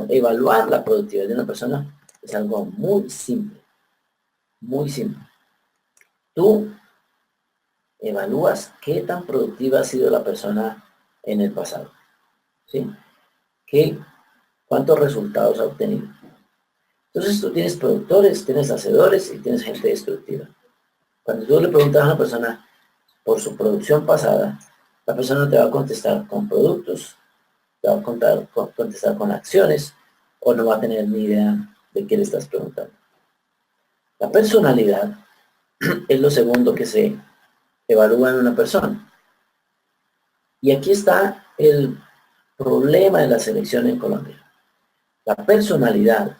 [SPEAKER 2] Evaluar la productividad de una persona es algo muy simple, muy simple. Tú evalúas qué tan productiva ha sido la persona en el pasado, ¿sí? ¿Cuántos resultados ha obtenido? Entonces tú tienes productores, tienes hacedores y tienes gente destructiva. Cuando tú le preguntas a una persona por su producción pasada, la persona te va a contestar con productos, te va a contestar con acciones, o no va a tener ni idea de qué le estás preguntando. La personalidad es lo segundo que se evalúa en una persona. Y aquí está el problema de la selección en Colombia. La personalidad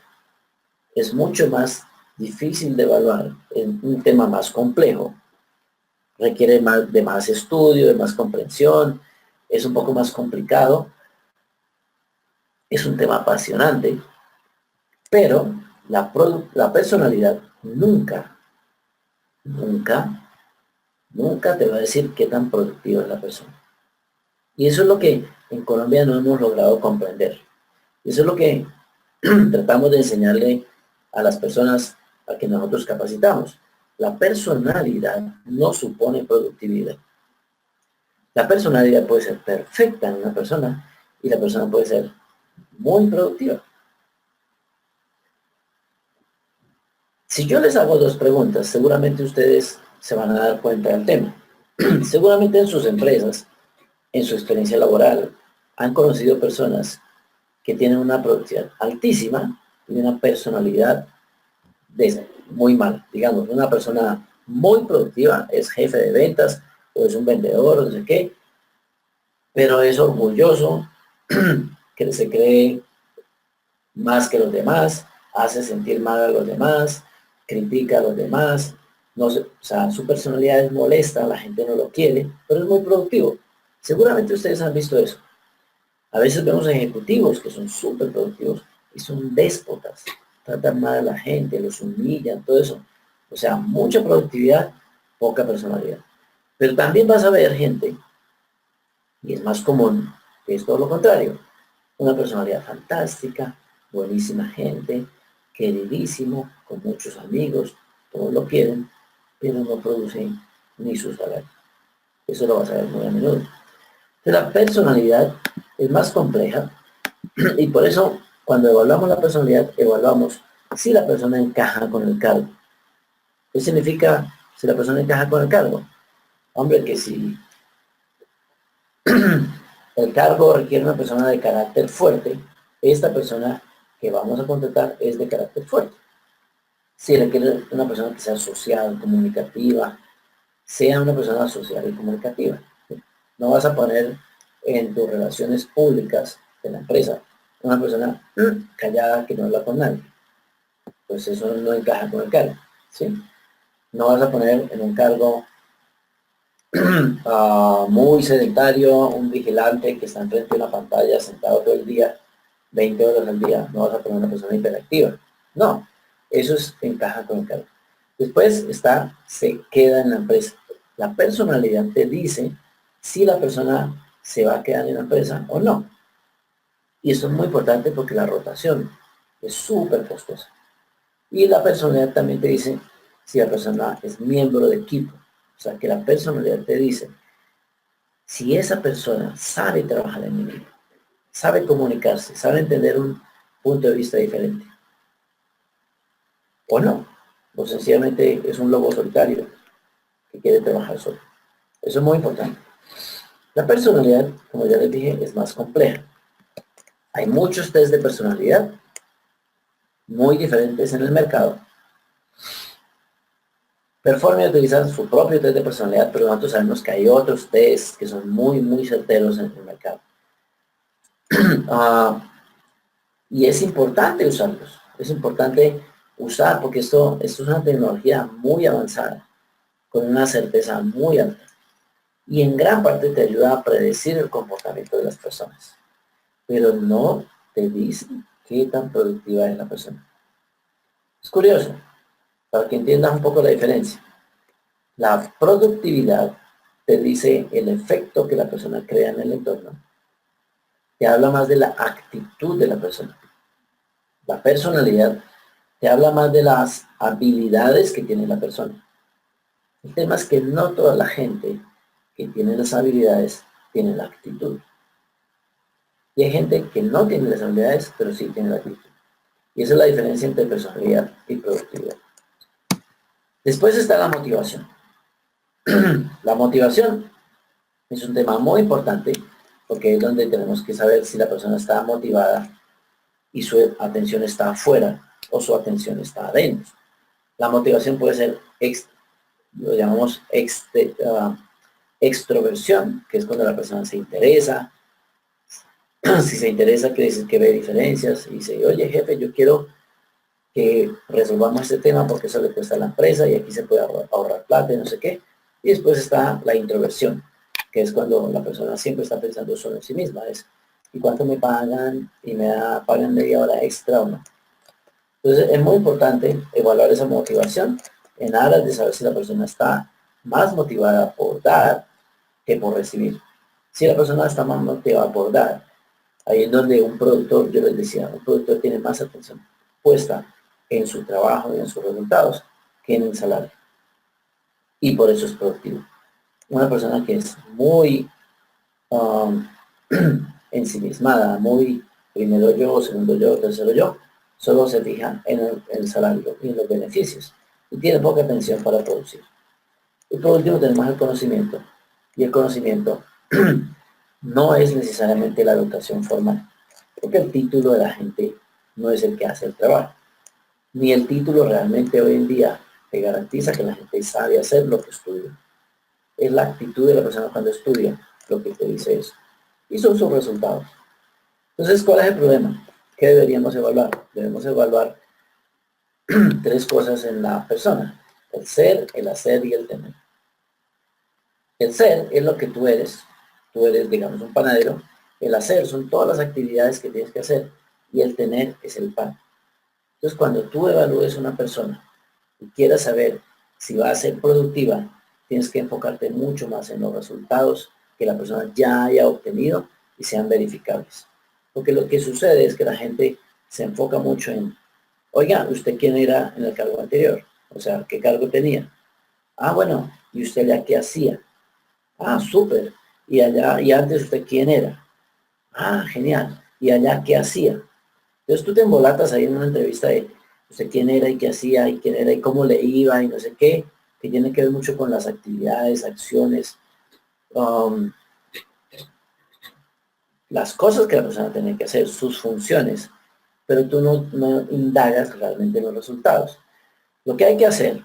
[SPEAKER 2] es mucho más difícil de evaluar, es un tema más complejo, requiere de más estudio, de más comprensión, es un poco más complicado, es un tema apasionante, pero la personalidad nunca, nunca, nunca te va a decir qué tan productiva es la persona. Y eso es lo que en Colombia no hemos logrado comprender. Eso es lo que tratamos de enseñarle a las personas a que nosotros capacitamos. La personalidad no supone productividad. La personalidad puede ser perfecta en una persona y la persona puede ser muy productiva. Si yo les hago dos preguntas, seguramente ustedes se van a dar cuenta del tema. Seguramente en sus empresas, en su experiencia laboral, han conocido personas que tienen una productividad altísima y una personalidad muy mal. Digamos, una persona muy productiva es jefe de ventas o es un vendedor o no sé qué, pero es orgulloso, que se cree más que los demás, hace sentir mal a los demás, critica a los demás, No sé, o sea, su personalidad es molesta, la gente no lo quiere, pero es muy productivo. Seguramente ustedes han visto eso. A veces vemos ejecutivos que son súper productivos y son déspotas, tratan mal a la gente, los humillan, todo eso. O sea, mucha productividad, poca personalidad. Pero también vas a ver gente, y es más común, que es todo lo contrario. Una personalidad fantástica, buenísima gente, queridísimo, con muchos amigos, todos lo quieren, pero no produce ni su salario. Eso lo vas a ver muy a menudo. La personalidad es más compleja y por eso cuando evaluamos la personalidad, evaluamos si la persona encaja con el cargo. ¿Qué significa si la persona encaja con el cargo? Hombre, que si el cargo requiere una persona de carácter fuerte, esta persona que vamos a contratar es de carácter fuerte. Si requiere una persona que sea social, comunicativa, sea una persona social y comunicativa. No vas a poner en tus relaciones públicas de la empresa una persona callada que no habla con nadie. Pues eso no encaja con el cargo, ¿sí? No vas a poner en un cargo muy sedentario, un vigilante que está enfrente de una pantalla sentado todo el día, 20 horas al día. No vas a poner una persona hiperactiva. No, eso encaja con el cargo. Después se queda en la empresa. La personalidad te dice si la persona se va a quedar en la empresa o no. Y eso es muy importante porque la rotación es súper costosa. Y la personalidad también te dice si la persona es miembro de equipo. O sea, que la personalidad te dice si esa persona sabe trabajar en equipo, sabe comunicarse, sabe entender un punto de vista diferente. O no. O sencillamente es un lobo solitario que quiere trabajar solo. Eso es muy importante. La personalidad, como ya les dije, es más compleja. Hay muchos test de personalidad muy diferentes en el mercado. Performance utiliza su propio test de personalidad, pero nosotros sabemos que hay otros tests que son muy certeros en el mercado. Y es importante usarlos. Es importante usar porque esto es una tecnología muy avanzada, con una certeza muy alta. Y en gran parte te ayuda a predecir el comportamiento de las personas. Pero no te dice qué tan productiva es la persona. Es curioso, para que entiendas un poco la diferencia. La productividad te dice el efecto que la persona crea en el entorno. Te habla más de la actitud de la persona. La personalidad te habla más de las habilidades que tiene la persona. El tema es que no toda la gente que tiene las habilidades tiene la actitud. Y hay gente que no tiene las habilidades, pero sí tiene la actitud. Y esa es la diferencia entre personalidad y productividad. Después está la motivación. La motivación es un tema muy importante porque es donde tenemos que saber si la persona está motivada y su atención está afuera o su atención está adentro. La motivación puede ser, lo llamamos extroversión, que es cuando la persona se interesa. Si se interesa, quiere decir que ve diferencias y dice, oye jefe, yo quiero que resolvamos este tema porque eso le cuesta a la empresa y aquí se puede ahorrar plata y no sé qué. Y después está la introversión, que es cuando la persona siempre está pensando solo en sí misma. Es, ¿y cuánto me pagan? ¿Y pagan media hora extra o no? Entonces es muy importante evaluar esa motivación en aras de saber si la persona está más motivada por dar que por recibir. Si la persona está más motivada por dar, ahí es donde un productor, yo les decía, un productor tiene más atención puesta en su trabajo y en sus resultados que en el salario. Y por eso es productivo. Una persona que es muy ensimismada, muy primero yo, segundo yo, tercero yo, solo se fija en el salario y en los beneficios y tiene poca atención para producir. Y por último tenemos el conocimiento. Y el conocimiento no es necesariamente la educación formal, porque el título de la gente no es el que hace el trabajo. Ni el título realmente hoy en día te garantiza que la gente sabe hacer lo que estudia. Es la actitud de la persona cuando estudia lo que te dice eso. Y son sus resultados. Entonces, ¿cuál es el problema? ¿Qué deberíamos evaluar? Debemos evaluar tres cosas en la persona. El ser, el hacer y el tener. El ser es lo que tú eres, digamos, un panadero. El hacer son todas las actividades que tienes que hacer y el tener es el pan. Entonces, cuando tú evalúes a una persona y quieras saber si va a ser productiva, tienes que enfocarte mucho más en los resultados que la persona ya haya obtenido y sean verificables. Porque lo que sucede es que la gente se enfoca mucho en, oiga, ¿usted quién era en el cargo anterior? O sea, ¿qué cargo tenía? Ah, bueno, ¿y usted ya qué hacía? Ah, súper. ¿Y allá, y antes usted quién era? Ah, genial. ¿Y allá qué hacía? Entonces tú te embolatas ahí en una entrevista de usted quién era y qué hacía y quién era y cómo le iba y no sé qué, que tiene que ver mucho con las actividades, acciones, um, las cosas que la persona tiene que hacer, sus funciones, pero tú no indagas realmente en los resultados. Lo que hay que hacer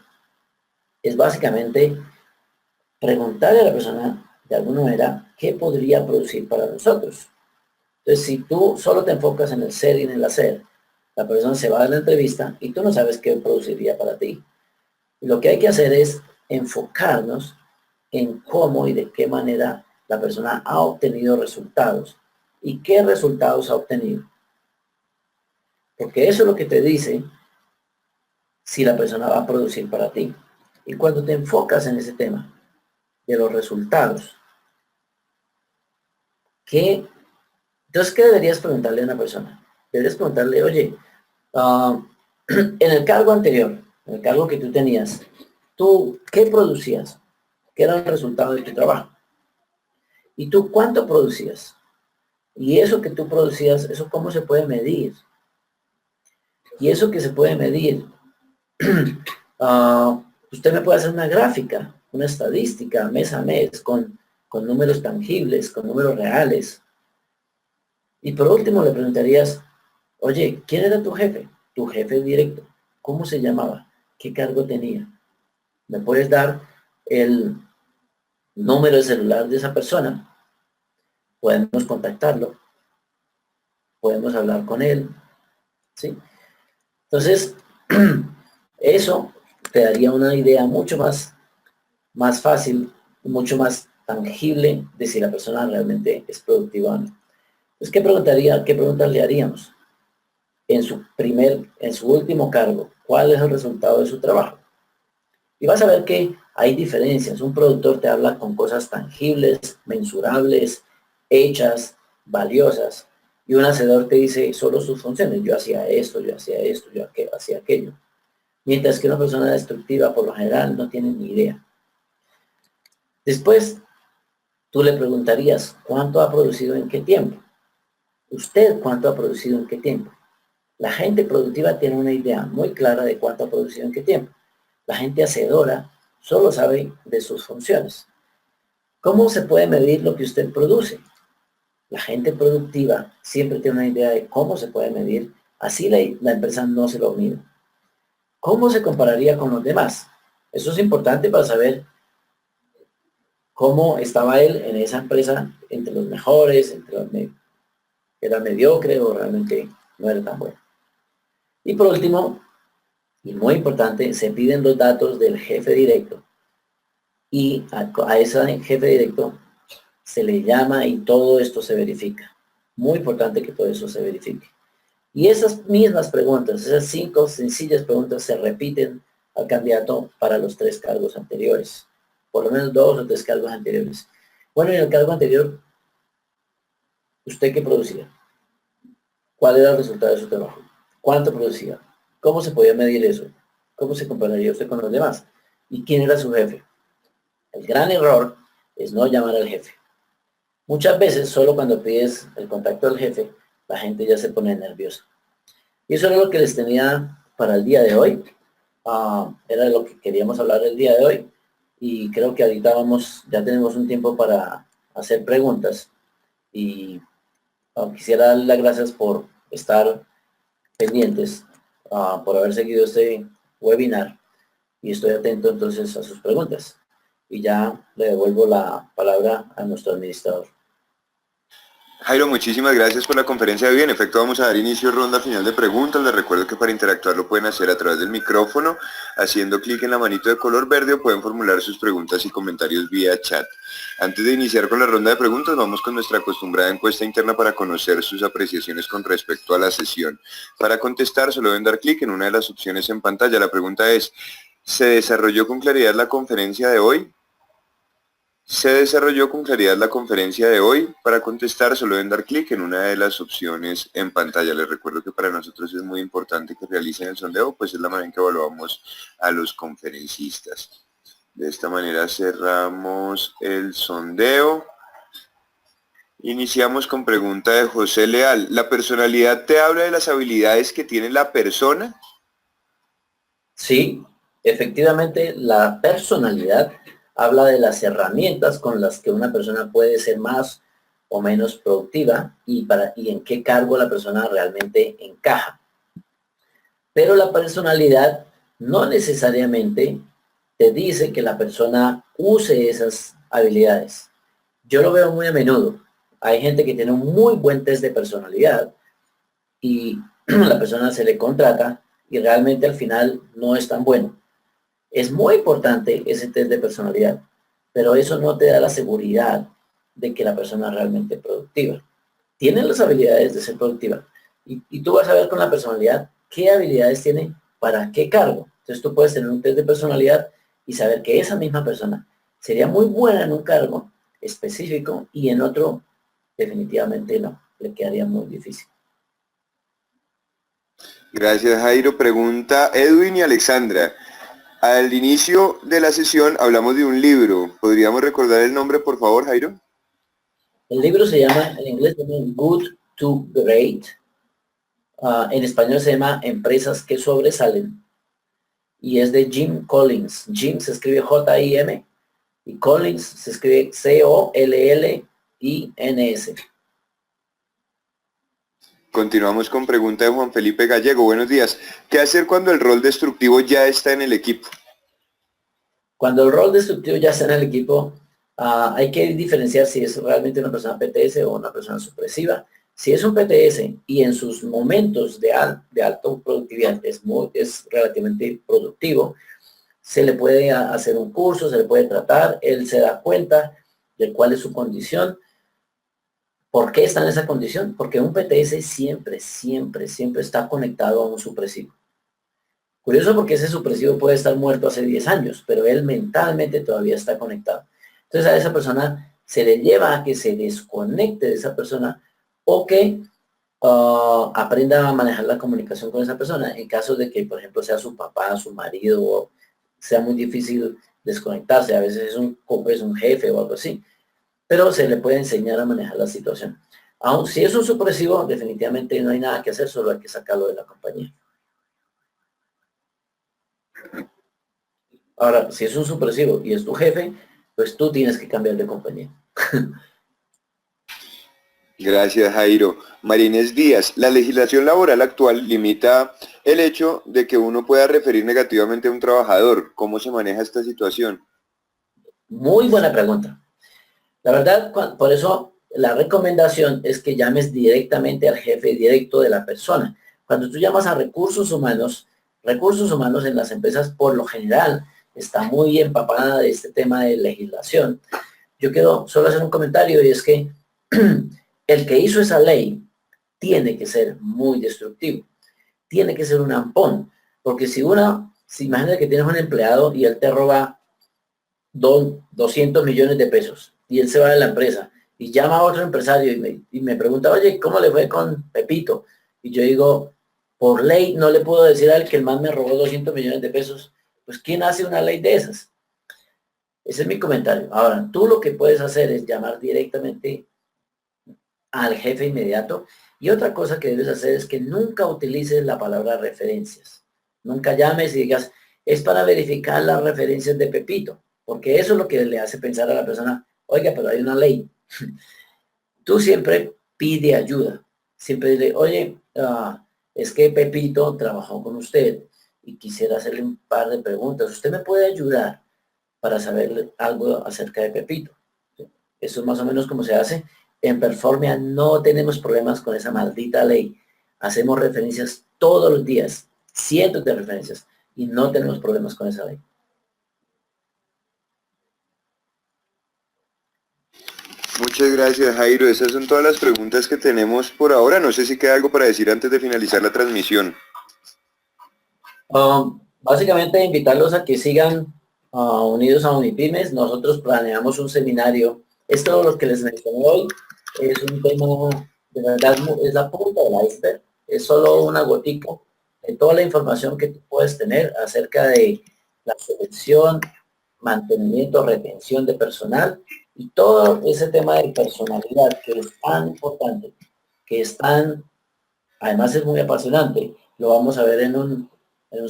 [SPEAKER 2] es básicamente preguntarle a la persona de alguna manera qué podría producir para nosotros. Entonces, si tú solo te enfocas en el ser y en el hacer, la persona se va a la entrevista y tú no sabes qué produciría para ti. Lo que hay que hacer es enfocarnos en cómo y de qué manera la persona ha obtenido resultados y qué resultados ha obtenido. Porque eso es lo que te dice si la persona va a producir para ti. Y cuando te enfocas en ese tema de los resultados, entonces, ¿qué deberías preguntarle a una persona? Deberías preguntarle, oye, en el cargo anterior, en el cargo que tú tenías, ¿tú qué producías? ¿Qué era el resultado de tu trabajo? ¿Y tú cuánto producías? Y eso que tú producías, ¿eso cómo se puede medir? Y eso que se puede medir, usted me puede hacer una gráfica, una estadística mes a mes con números tangibles, con números reales. Y por último le preguntarías, oye, ¿quién era tu jefe? Tu jefe directo. ¿Cómo se llamaba? ¿Qué cargo tenía? ¿Me puedes dar el número de celular de esa persona? Podemos contactarlo, podemos hablar con él, ¿sí? Entonces, eso te daría una idea mucho más fácil, mucho más tangible de si la persona realmente es productiva o no. Entonces, qué preguntas le haríamos? En su último cargo, ¿cuál es el resultado de su trabajo? Y vas a ver que hay diferencias. Un productor te habla con cosas tangibles, mensurables, hechas, valiosas. Y un hacedor te dice solo sus funciones. Yo hacía esto, yo hacía esto, yo hacía aquello. Mientras que una persona destructiva, por lo general, no tiene ni idea. Después, tú le preguntarías, ¿cuánto ha producido en qué tiempo? ¿Usted cuánto ha producido en qué tiempo? La gente productiva tiene una idea muy clara de cuánto ha producido en qué tiempo. La gente hacedora solo sabe de sus funciones. ¿Cómo se puede medir lo que usted produce? La gente productiva siempre tiene una idea de cómo se puede medir, así la empresa no se lo mide. ¿Cómo se compararía con los demás? Eso es importante para saber cómo estaba él en esa empresa, entre los mejores, era mediocre o realmente no era tan bueno. Y por último, y muy importante, se piden los datos del jefe directo y a ese jefe directo se le llama y todo esto se verifica. Muy importante que todo eso se verifique. Y esas mismas preguntas, esas 5 sencillas preguntas se repiten al candidato para los 3 cargos anteriores. Por lo menos 2 o 3 cargos anteriores. Bueno, en el cargo anterior, ¿usted qué producía? ¿Cuál era el resultado de su trabajo? ¿Cuánto producía? ¿Cómo se podía medir eso? ¿Cómo se compararía usted con los demás? ¿Y quién era su jefe? El gran error es no llamar al jefe. Muchas veces, solo cuando pides el contacto del jefe, la gente ya se pone nerviosa. Y eso era lo que les tenía para el día de hoy. Era lo que queríamos hablar el día de hoy. Y creo que ahorita ya tenemos un tiempo para hacer preguntas. Y quisiera darles las gracias por estar pendientes, por haber seguido este webinar. Y estoy atento entonces a sus preguntas. Y ya le devuelvo la palabra a nuestro administrador.
[SPEAKER 1] Jairo, muchísimas gracias por la conferencia de hoy. En efecto, vamos a dar inicio a ronda final de preguntas. Les recuerdo que para interactuar lo pueden hacer a través del micrófono, haciendo clic en la manito de color verde, o pueden formular sus preguntas y comentarios vía chat. Antes de iniciar con la ronda de preguntas, vamos con nuestra acostumbrada encuesta interna para conocer sus apreciaciones con respecto a la sesión. Para contestar, solo deben dar clic en una de las opciones en pantalla. La pregunta es, ¿se desarrolló con claridad la conferencia de hoy? ¿Se desarrolló con claridad la conferencia de hoy? Para contestar, solo deben dar clic en una de las opciones en pantalla. Les recuerdo que para nosotros es muy importante que realicen el sondeo, pues es la manera en que evaluamos a los conferencistas. De esta manera cerramos el sondeo. Iniciamos con pregunta de José Leal. ¿La personalidad te habla de las habilidades que tiene la persona?
[SPEAKER 2] Sí, efectivamente, la personalidad habla de las herramientas con las que una persona puede ser más o menos productiva y en qué cargo la persona realmente encaja. Pero la personalidad no necesariamente te dice que la persona use esas habilidades. Yo lo veo muy a menudo. Hay gente que tiene un muy buen test de personalidad y la persona se le contrata y realmente al final no es tan bueno. Es muy importante ese test de personalidad, pero eso no te da la seguridad de que la persona es realmente productiva. Tiene las habilidades de ser productiva y tú vas a ver con la personalidad qué habilidades tiene para qué cargo. Entonces tú puedes tener un test de personalidad y saber que esa misma persona sería muy buena en un cargo específico y en otro definitivamente no, le quedaría muy difícil.
[SPEAKER 1] Gracias, Jairo. Pregunta Edwin y Alexandra. Al inicio de la sesión hablamos de un libro. ¿Podríamos recordar el nombre, por favor, Jairo?
[SPEAKER 2] El libro se llama, en inglés se llama Good to Great. En español se llama Empresas que sobresalen. Y es de Jim Collins. Jim se escribe J-I-M y Collins se escribe C-O-L-L-I-N-S.
[SPEAKER 1] Continuamos con pregunta de Juan Felipe Gallego. Buenos días. ¿Qué hacer cuando el rol destructivo ya está en el equipo?
[SPEAKER 2] Cuando el rol destructivo ya está en el equipo, hay que diferenciar si es realmente una persona PTS o una persona supresiva. Si es un PTS y en sus momentos de alta productividad es relativamente productivo, se le puede hacer un curso, se le puede tratar, él se da cuenta de cuál es su condición. ¿Por qué está en esa condición? Porque un PTS siempre está conectado a un supresivo. Curioso porque ese supresivo puede estar muerto hace 10 años, pero él mentalmente todavía está conectado. Entonces a esa persona se le lleva a que se desconecte de esa persona o que aprenda a manejar la comunicación con esa persona. En caso de que, por ejemplo, sea su papá, su marido, sea muy difícil desconectarse. A veces es un jefe o algo así. Pero se le puede enseñar a manejar la situación. Aún si es un supresivo, definitivamente no hay nada que hacer, solo hay que sacarlo de la compañía. Ahora, si es un supresivo y es tu jefe, pues tú tienes que cambiar de compañía.
[SPEAKER 1] Gracias, Jairo. Marínez Díaz, la legislación laboral actual limita el hecho de que uno pueda referir negativamente a un trabajador. ¿Cómo se maneja esta situación?
[SPEAKER 2] Muy buena pregunta. La verdad, por eso la recomendación es que llames directamente al jefe directo de la persona. Cuando tú llamas a recursos humanos en las empresas por lo general está muy empapada de este tema de legislación. Yo quiero solo hacer un comentario y es que el que hizo esa ley tiene que ser muy destructivo, tiene que ser un ampón, porque si imagínate que tienes un empleado y él te roba 200 millones de pesos y él se va de la empresa y llama a otro empresario y me pregunta, oye, ¿cómo le fue con Pepito? Y yo digo, por ley no le puedo decir a él que el man me robó 200 millones de pesos. Pues ¿quién hace una ley de esas? Ese es mi comentario. Ahora, tú lo que puedes hacer es llamar directamente al jefe inmediato. Y otra cosa que debes hacer es que nunca utilices la palabra referencias. Nunca llames y digas, es para verificar las referencias de Pepito, porque eso es lo que le hace pensar a la persona, oiga, pero hay una ley. Tú siempre pide ayuda. Siempre dile, oye, es que Pepito trabajó con usted y quisiera hacerle un par de preguntas. ¿Usted me puede ayudar para saber algo acerca de Pepito? Eso es más o menos como se hace. En Performia no tenemos problemas con esa maldita ley. Hacemos referencias todos los días, cientos de referencias, y no tenemos problemas con esa ley.
[SPEAKER 1] Muchas gracias, Jairo. Esas son todas las preguntas que tenemos por ahora. No sé si queda algo para decir antes de finalizar la transmisión.
[SPEAKER 2] Básicamente invitarlos a que sigan unidos a Unipymes. Nosotros planeamos un seminario. Esto lo que les mencioné hoy es un tema, de verdad, es la punta del iceberg. Es solo una gotica de toda la información que tú puedes tener acerca de la selección, mantenimiento, retención de personal y todo ese tema de personalidad que es tan importante, que es tan, además es muy apasionante. Lo vamos a ver en un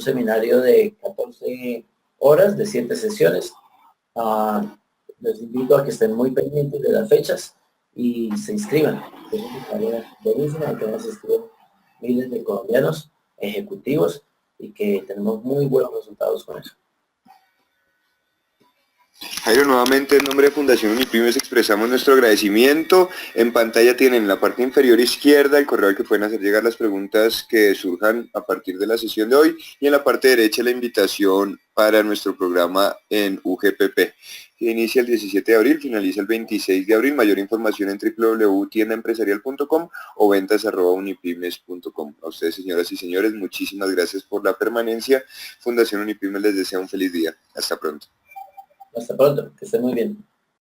[SPEAKER 2] seminario de 14 horas, de 7 sesiones. Les invito a que estén muy pendientes de las fechas y se inscriban. Es una tarea buenísima, que se inscriben miles de colombianos ejecutivos y que tenemos muy buenos resultados con eso.
[SPEAKER 1] Jairo, nuevamente en nombre de Fundación Unipymes expresamos nuestro agradecimiento. En pantalla tienen en la parte inferior izquierda el correo al que pueden hacer llegar las preguntas que surjan a partir de la sesión de hoy y en la parte derecha la invitación para nuestro programa en UGPP, que inicia el 17 de abril, finaliza el 26 de abril. Mayor información en www.tiendaempresarial.com o ventas@unipymes.com. A ustedes, señoras y señores, muchísimas gracias por la permanencia. Fundación Unipymes les desea un feliz día. Hasta pronto.
[SPEAKER 2] Hasta pronto, que estén muy bien.